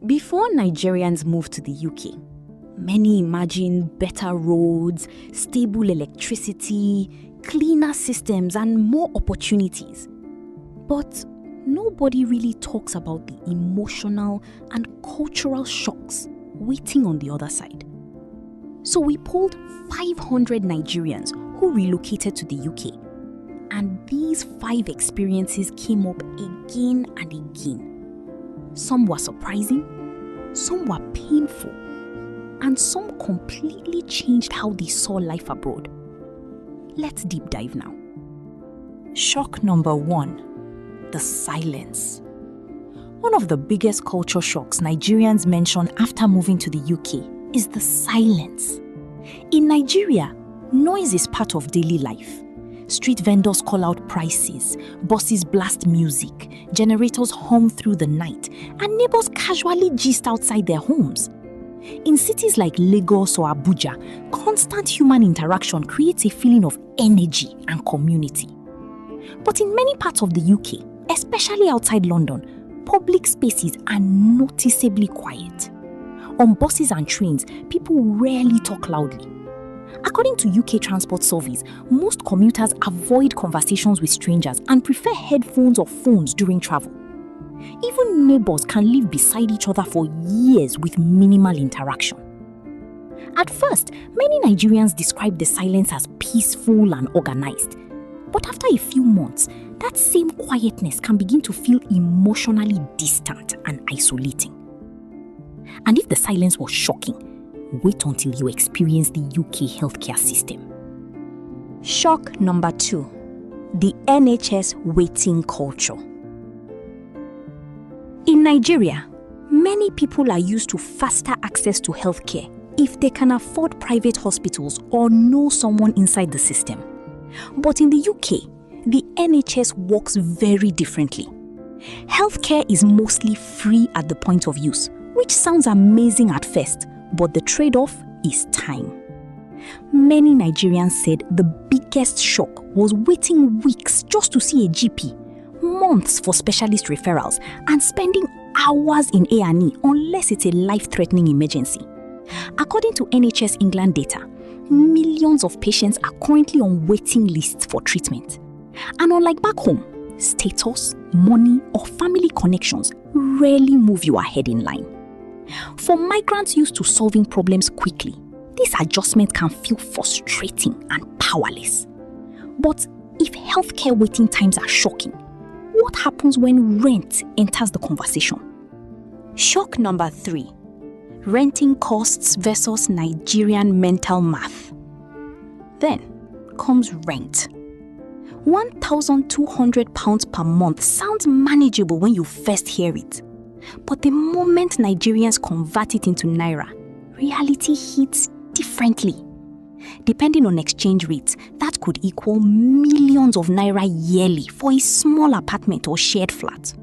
Before Nigerians moved to the UK, many imagined better roads, stable electricity, cleaner systems, and more opportunities. But nobody really talks about the emotional and cultural shocks waiting on the other side. So we polled 500 Nigerians who relocated to the UK. And these 5 experiences came up again and again. Some were surprising, some were painful, and some completely changed how they saw life abroad. Let's deep dive now. Shock number 1, the silence. One of the biggest culture shocks Nigerians mention after moving to the UK is the silence. In Nigeria, noise is part of daily life. Street vendors call out prices, buses blast music, generators hum through the night, and neighbors casually gist outside their homes. In cities like Lagos or Abuja, constant human interaction creates a feeling of energy and community. But in many parts of the UK, especially outside London, public spaces are noticeably quiet. On buses and trains, people rarely talk loudly. According to UK transport surveys, most commuters avoid conversations with strangers and prefer headphones or phones during travel. Even neighbors can live beside each other for years with minimal interaction. At first, many Nigerians describe the silence as peaceful and organized. But after a few months, that same quietness can begin to feel emotionally distant and isolating. And if the silence was shocking, wait until you experience the UK healthcare system. Shock number 2, the NHS waiting culture. In Nigeria, many people are used to faster access to healthcare if they can afford private hospitals or know someone inside the system. But in the UK, the NHS works very differently. Healthcare is mostly free at the point of use, which sounds amazing at first, but the trade-off is time. Many Nigerians said the biggest shock was waiting weeks just to see a GP, months for specialist referrals, and spending hours in A&E unless it's a life-threatening emergency. According to NHS England data, millions of patients are currently on waiting lists for treatment. And unlike back home, status, money, or family connections rarely move you ahead in line. For migrants used to solving problems quickly, this adjustment can feel frustrating and powerless. But if healthcare waiting times are shocking, what happens when rent enters the conversation? Shock number 3, renting costs versus Nigerian mental math. Then comes rent. £1,200 per month sounds manageable when you first hear it. But the moment Nigerians convert it into naira, reality hits differently. Depending on exchange rates, that could equal millions of naira yearly for a small apartment or shared flat.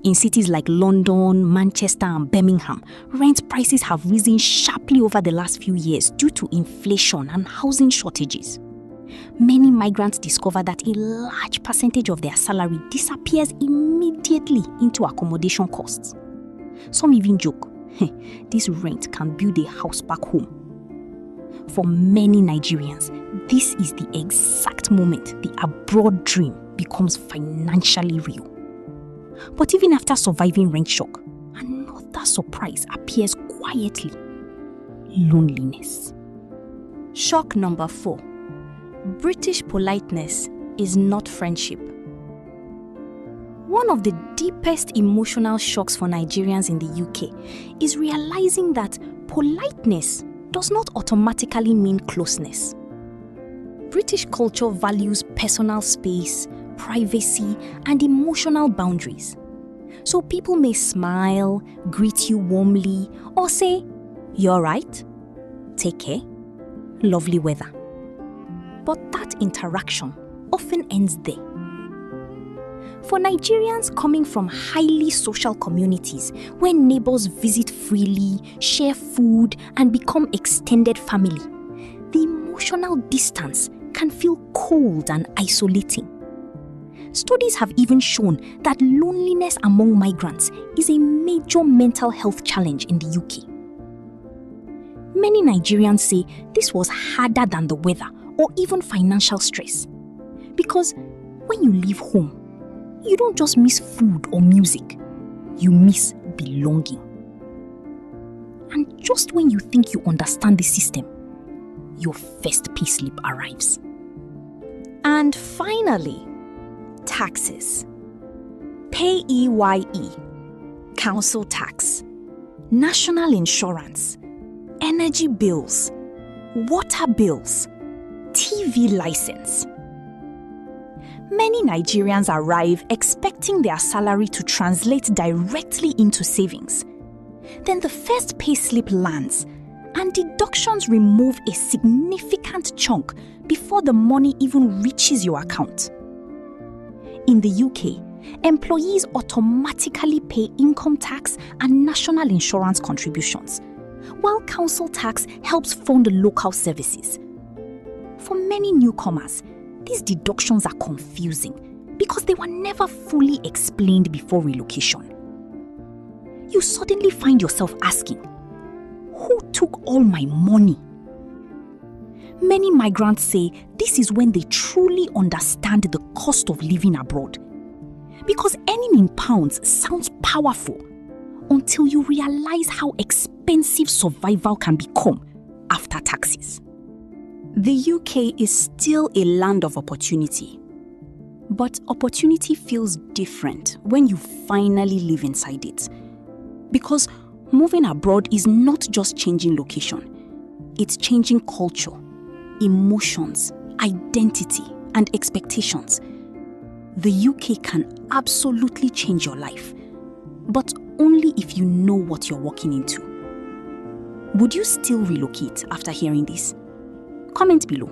In cities like London, Manchester, and Birmingham, rent prices have risen sharply over the last few years due to inflation and housing shortages. Many migrants discover that a large percentage of their salary disappears immediately into accommodation costs. Some even joke, this rent can build a house back home. For many Nigerians, this is the exact moment the abroad dream becomes financially real. But even after surviving rent shock, another surprise appears quietly: loneliness. Shock number 4. British politeness is not friendship. One of the deepest emotional shocks for Nigerians in the UK is realizing that politeness does not automatically mean closeness. British culture values personal space, privacy, and emotional boundaries. So people may smile, greet you warmly, or say, "You're right, take care, lovely weather." But that interaction often ends there. For Nigerians coming from highly social communities where neighbors visit freely, share food, and become extended family, the emotional distance can feel cold and isolating. Studies have even shown that loneliness among migrants is a major mental health challenge in the UK. Many Nigerians say this was harder than the weather or even financial stress. Because when you leave home, you don't just miss food or music, you miss belonging. And just when you think you understand the system, your first payslip arrives. And finally, taxes. Pay-E-Y-E, council tax, national insurance, energy bills, water bills, TV license. Many Nigerians arrive expecting their salary to translate directly into savings. Then the first payslip lands, and deductions remove a significant chunk before the money even reaches your account. In the UK, employees automatically pay income tax and national insurance contributions, while council tax helps fund local services. For many newcomers, these deductions are confusing because they were never fully explained before relocation. You suddenly find yourself asking, who took all my money? Many migrants say this is when they truly understand the cost of living abroad. Because earning in pounds sounds powerful until you realize how expensive survival can become after taxes. The UK is still a land of opportunity. But opportunity feels different when you finally live inside it. Because moving abroad is not just changing location. It's changing culture, emotions, identity, and expectations. The UK can absolutely change your life, but only if you know what you're walking into. Would you still relocate after hearing this? Comment below.